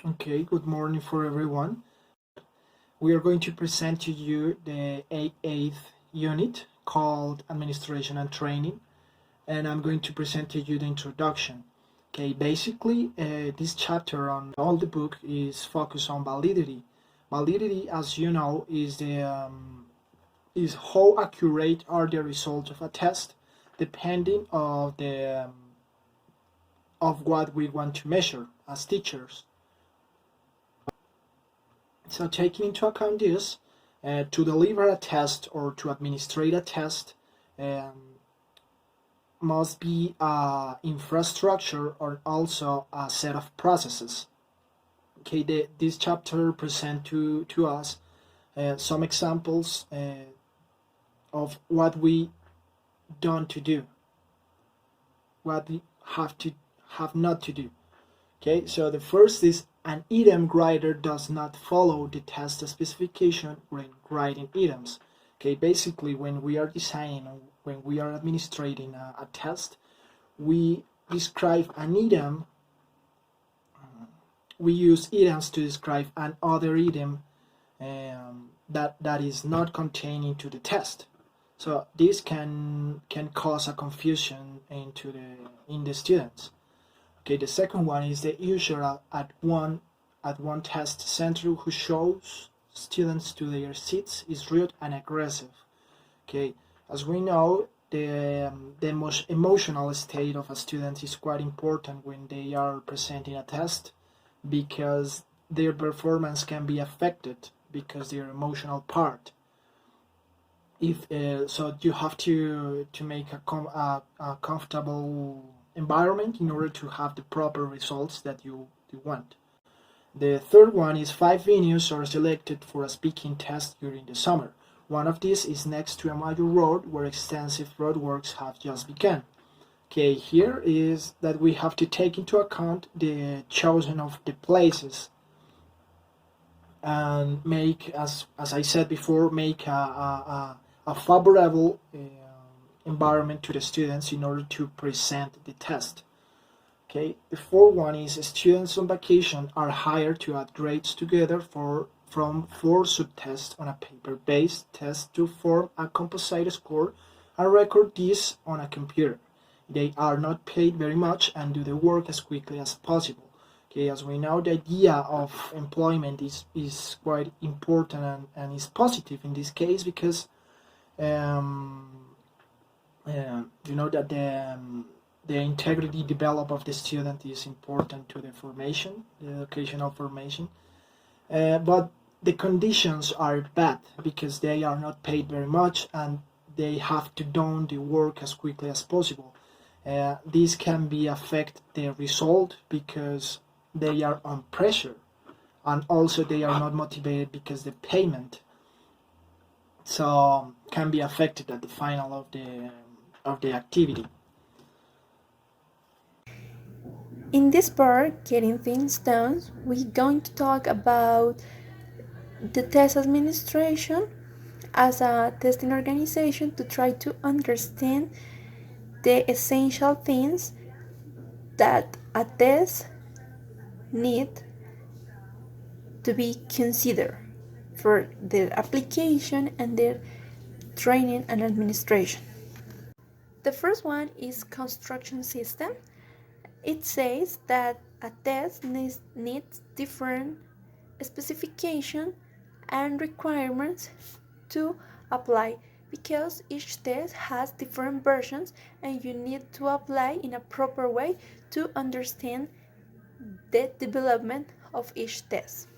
Okay, good morning for everyone. We are going to present to you the eighth unit called Administration and Training, and I'm going to present to you the introduction. Okay, basically, this chapter on all the book is focused on validity. Validity, as you know, is how accurate are the results of a test, depending of what we want to measure as teachers. So taking into account this, to deliver a test or to administrate a test must be infrastructure or also a set of processes. Okay, this chapter present to us some examples of what we don't to do, what we have not to do. Okay, so the first is an item writer does not follow the test specification when writing items. Okay, basically when we are designing, when we are administrating a test, we describe an item, we use items to describe another item that is not contained into the test. So this can cause a confusion in the students. Okay, the second one is the user at one test center who shows students to their seats is rude and aggressive. Okay, as we know, the most emotional state of a student is quite important when they are presenting a test, because their performance can be affected because their emotional part. If so, you have to make a comfortable environment in order to have the proper results that you want. The third one is 5 venues are selected for a speaking test during the summer. One of these is next to a major road where extensive roadworks have just begun. Okay, here is that we have to take into account the chosen of the places and make, as I said before, make a favorable environment to the students in order to present the test. Okay, the fourth one is students on vacation are hired to add grades together from 4 subtests on a paper-based test to form a composite score and record this on a computer. They are not paid very much and do the work as quickly as possible. Okay, as we know, the idea of employment is quite important and is positive in this case, because you know that the integrity developed of the student is important to the formation, the educational formation. But the conditions are bad because they are not paid very much and they have to do the work as quickly as possible. This can be affect the result because they are on pressure, and also they are not motivated because the payment so can be affected at the final of the activity. In this part, Getting Things Done, we're going to talk about the test administration as a testing organization to try to understand the essential things that a test need to be considered for their application and their training and administration. The first one is construction system. It says that a test needs different specifications and requirements to apply, because each test has different versions and you need to apply in a proper way to understand the development of each test.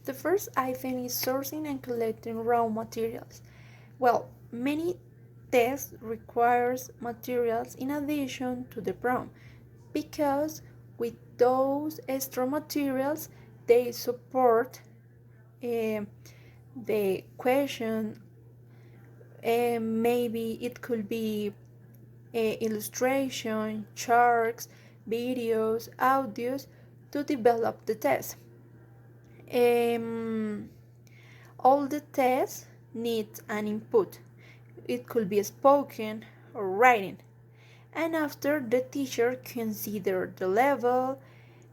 The first item is sourcing and collecting raw materials. Well, many tests requires materials in addition to the prompt, because with those extra materials they support the question. Maybe it could be illustration, charts, videos, audios to develop the test. Um, all the tests need an input. It could be spoken or writing. And after, the teacher consider the level,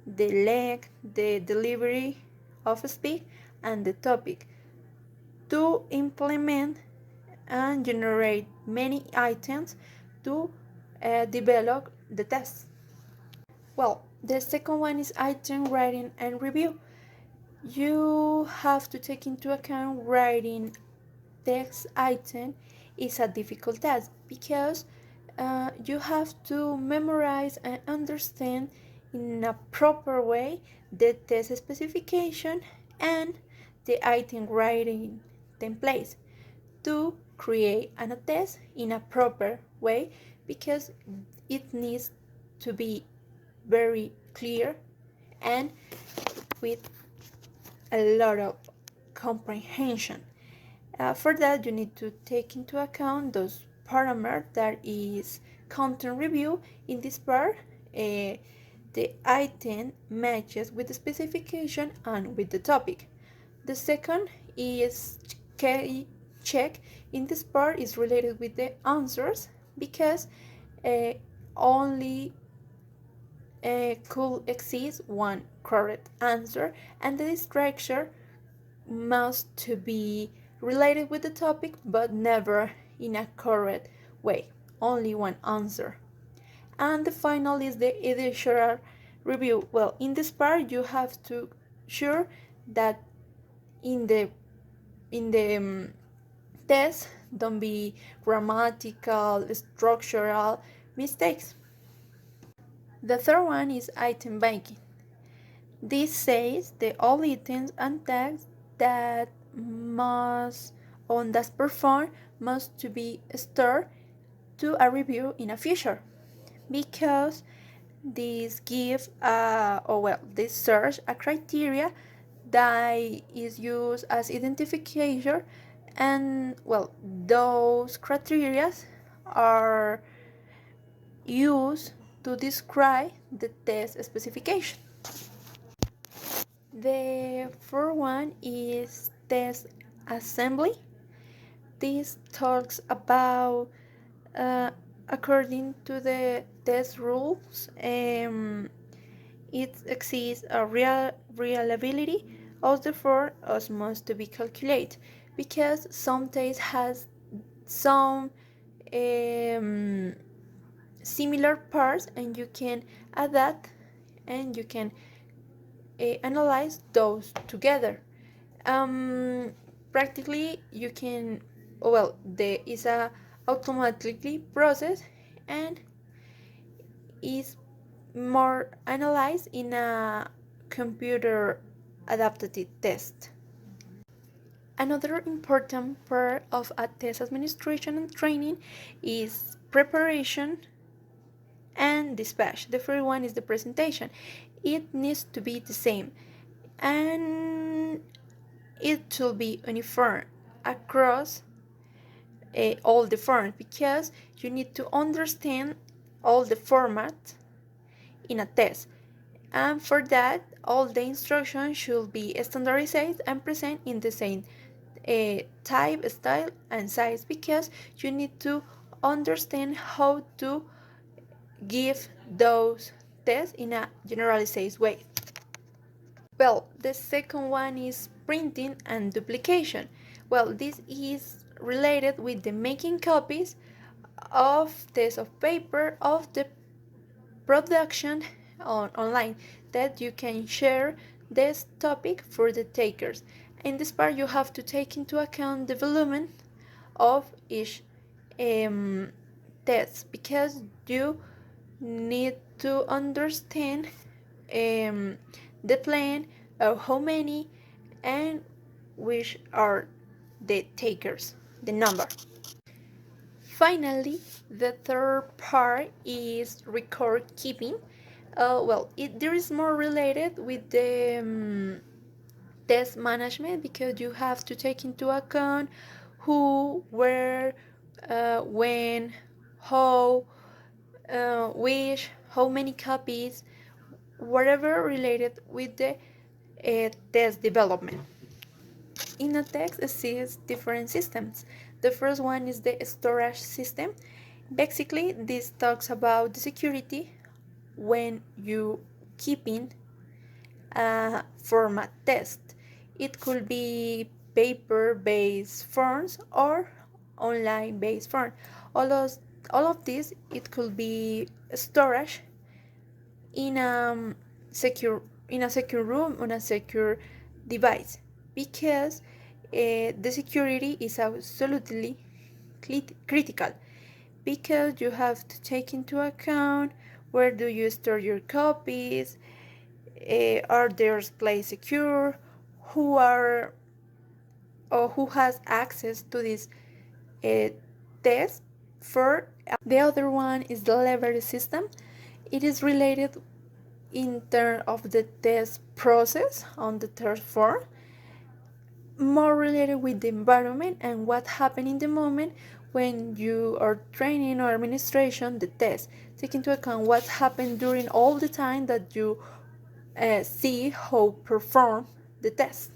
the length, the delivery of speech, and the topic to implement and generate many items to develop the test. Well, the second one is item writing and review. You have to take into account writing text item is a difficult task because you have to memorize and understand in a proper way the test specification and the item writing templates to create a test in a proper way because it needs to be very clear and with a lot of comprehension. For that, you need to take into account those parameters that is content review. In this part, the item matches with the specification and with the topic. The second is check. In this part is related with the answers because only could exist one correct answer, and the structure must to be related with the topic but never in a correct way, only one answer. And the final is the editorial review. Well, in this part you have to sure that in the test don't be grammatical structural mistakes. The third one is item banking. This says the all items and tags that must on that perform must to be stored to a review in a future because this give this search a criteria that is used as identifier, and well, those criteria are used to describe the test specification. The fourth one is test assembly. This talks about according to the test rules, it exists a reliability of the four must to be calculated because some test has some similar parts and you can adapt and you can analyze those together. Practically you can there is a automatically process and is more analyzed in a computer adapted test. Another important part of a test administration and training is preparation and dispatch. The first one is the presentation. It needs to be the same and it should be uniform across all the forms because you need to understand all the format in a test, and for that all the instructions should be standardized and present in the same type, style, and size because you need to understand how to give those tests in a generalized way. Well, the second one is printing and duplication. Well, this is related with the making copies of tests of paper of the production online that you can share this topic for the takers. In this part, you have to take into account the volume of each test because you need to understand the plan of how many and which are the takers, the number. Finally, the third part is record keeping. There is more related with the test management because you have to take into account who, where, when, how, which, how many copies, whatever related with the test development. In a text exists different systems. The first one is the storage system. Basically, this talks about the security when you keeping format test. It could be paper-based forms or online-based form. All of this, it could be storage in a secure room on a secure device, because the security is absolutely critical, because you have to take into account where do you store your copies, are their place secure, who are or who has access to this uh, test. For the other one is the delivery system. It is related in terms of the test process on the third form, more related with the environment and what happened in the moment when you are training or administration the test. Take into account what happened during all the time that you see how perform the test.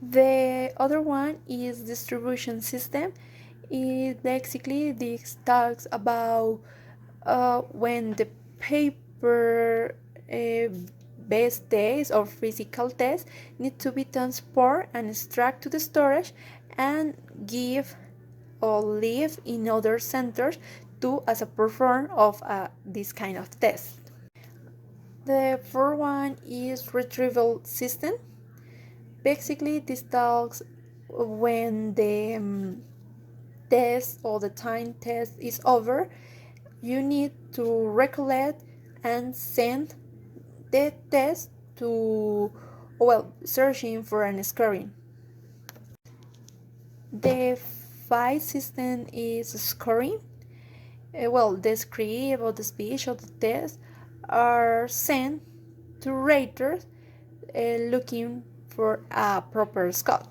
The other one is distribution system. It basically this talks about when the paper based tests or physical tests need to be transported and extract to the storage and give or live in other centers to as a perform of this kind of test. The fourth one is retrieval system. Basically, this talks when the test or the time test is over, you need to recollect and send the test to, searching for an scoring. The fifth system is scoring. The script or the speech of the test are sent to raters looking for a proper score.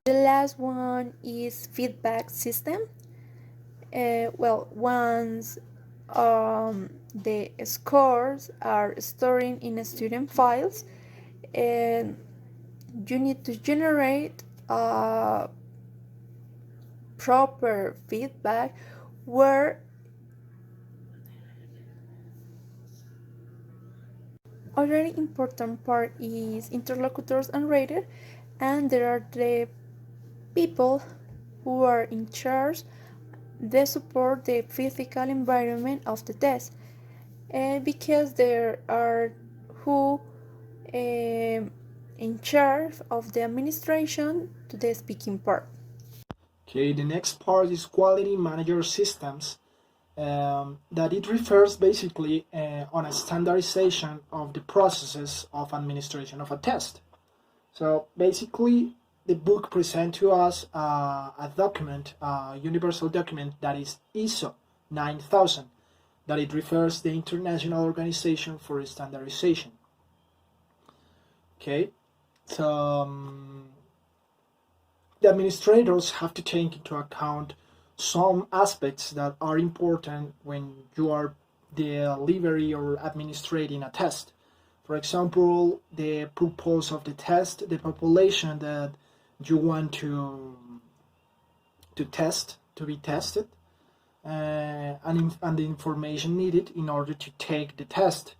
The last one is feedback system. Once the scores are stored in student files, and you need to generate proper feedback where other important part is interlocutors and rater, and there are the people who are in charge. They support the physical environment of the test, because there are who in charge of the administration to the speaking part. Okay, the next part is quality manager systems. That it refers basically on a standardization of the processes of administration of a test. So basically, the book presents to us a document, a universal document that is ISO 9000, that it refers the International Organization for Standardization. Okay, so the administrators have to take into account some aspects that are important when you are delivering or administrating a test. For example, the purpose of the test, the population that you want to test, to be tested, and the information needed in order to take the test.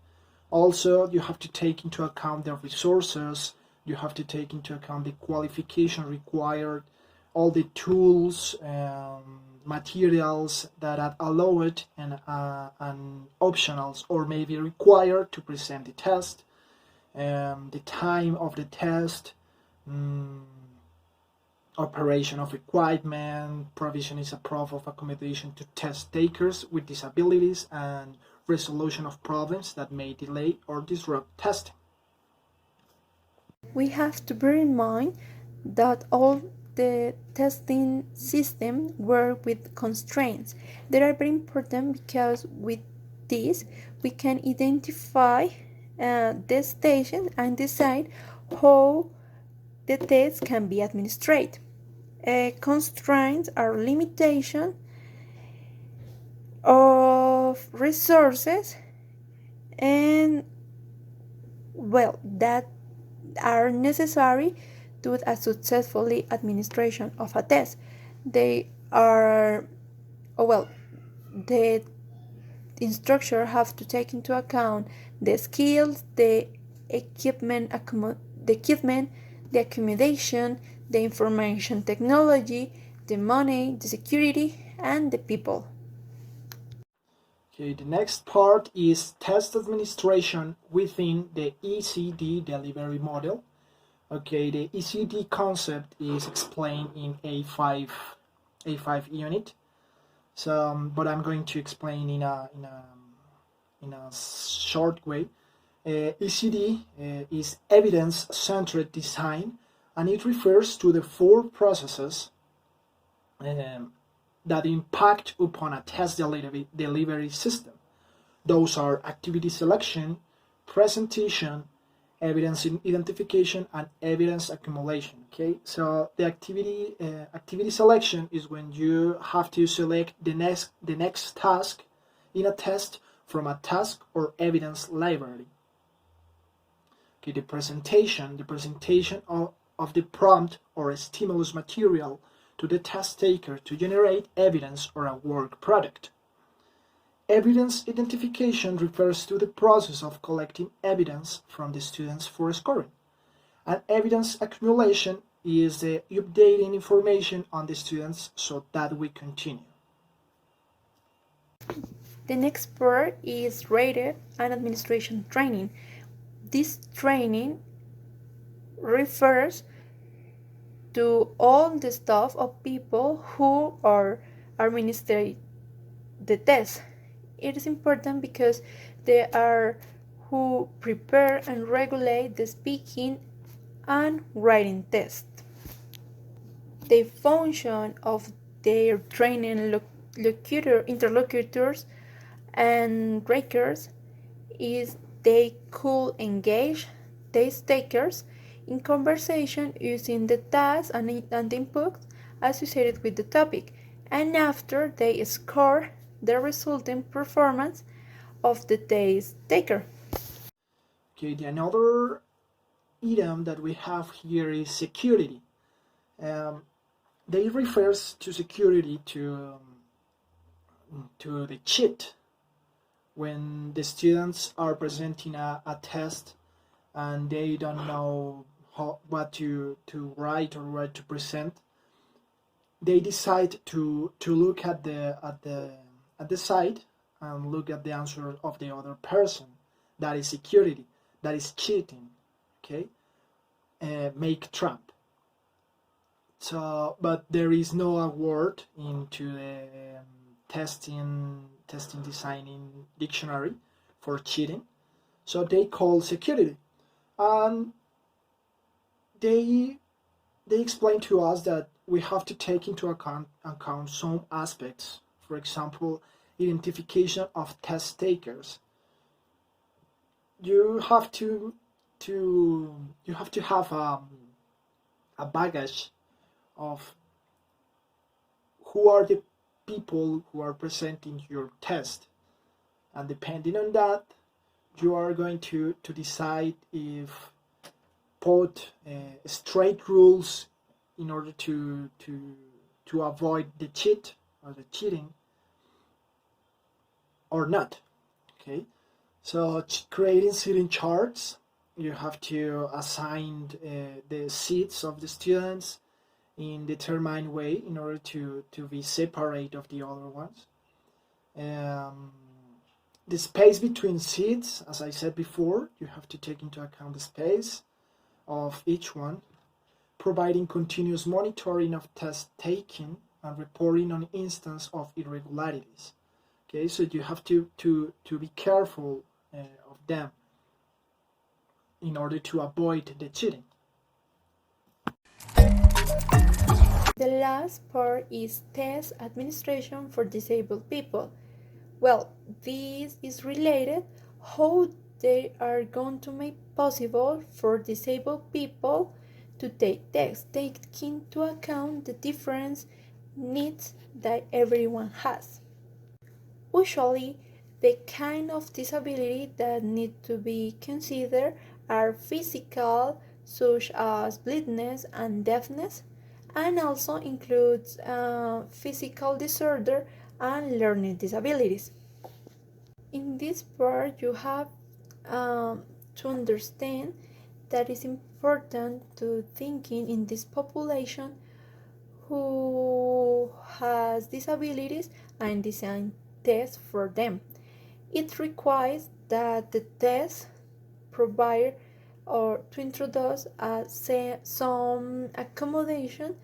Also, you have to take into account the resources, you have to take into account the qualification required, all the tools, materials that are allowed and optionals or maybe required to present the test, the time of the test, operation of equipment, provision is a proof of accommodation to test takers with disabilities, and resolution of problems that may delay or disrupt testing. We have to bear in mind that all the testing system work with constraints. They are very important because with this we can identify the station and decide how the test can be administered. Constraints are limitation of resources and that are necessary to a successfully administration of a test. They are the instructor have to take into account the skills, the the accommodation, the information technology, the money, the security, and the people. Okay, the next part is test administration within the ECD delivery model. Okay, the ECD concept is explained in A5 unit. So, but I'm going to explain in a short way. ECD is evidence-centered design, and it refers to the four processes that impact upon a test delivery system. Those are activity selection, presentation, evidence identification, and evidence accumulation. Okay, so the activity selection is when you have to select the next task in a test from a task or evidence library. Okay, the presentation of the prompt or a stimulus material to the test taker to generate evidence or a work product. Evidence identification refers to the process of collecting evidence from the students for scoring. And evidence accumulation is the updating information on the students so that we continue. The next part is rated and administration training. This training refers to all the staff of people who are administering the test. It is important because they are who prepare and regulate the speaking and writing test. The function of their training interlocutors and breakers is they could engage test takers in conversation using the tasks and inputs associated with the topic, and after they score the resulting performance of the test taker. Okay, another item that we have here is security. They refers to security to the cheat when the students are presenting a test and they don't know what to write or what to present. They decide to look at the side and look at the answer of the other person. That is security. That is cheating. Okay, make trap. So, but there is no award into the testing designing dictionary for cheating. So they call security, and they explain to us that we have to take into account some aspects. For example, identification of test takers. You have to have a baggage of who are the people who are presenting your test, and depending on that, you are going to decide if put straight rules in order to avoid the cheat or the cheating or not. Okay, so creating seating charts, you have to assign the seats of the students in determined way in order to be separate of the other ones. The space between seats, as I said before, you have to take into account the space of each one, providing continuous monitoring of test taking and reporting on instance of irregularities. Okay, so you have to be careful of them in order to avoid the cheating. The last part is test administration for disabled people. Well, this is related how they are going to make possible for disabled people to take tests, taking into account the different needs that everyone has. Usually, the kind of disability that need to be considered are physical, such as blindness and deafness, and also includes physical disorder and learning disabilities. In this part, you have to understand that it's important to thinking in this population who has disabilities and design tests for them. It requires that the test provide or to introduce some accommodation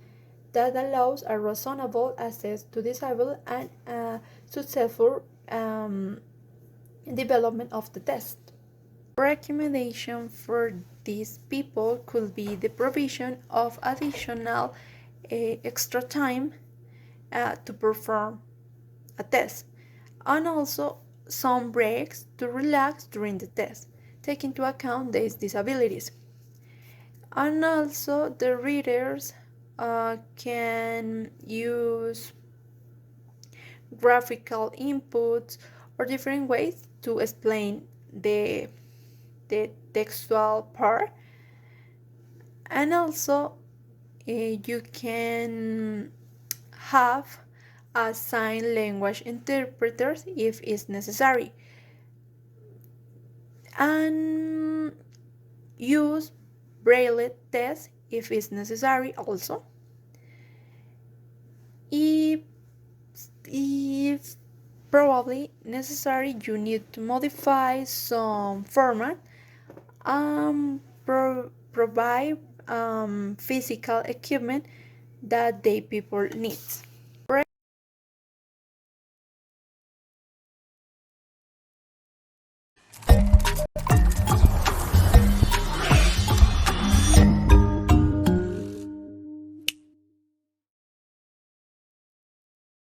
that allows a reasonable access to disabled and a successful development of the test. Recommendation for these people could be the provision of additional extra time to perform a test, and also some breaks to relax during the test, take into account these disabilities. And also the readers can use graphical inputs or different ways to explain the textual part. And also you can have a sign language interpreters if it's necessary, and use braille tests if it's necessary also. If probably necessary, you need to modify some format and provide physical equipment that the people need.